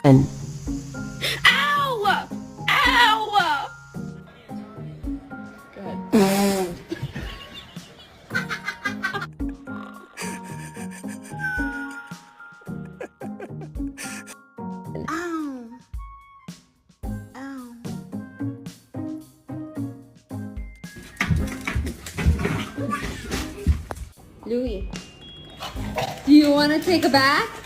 And Ow! Ow! Good. Ow. Ow. Louis, do you want to take a bath?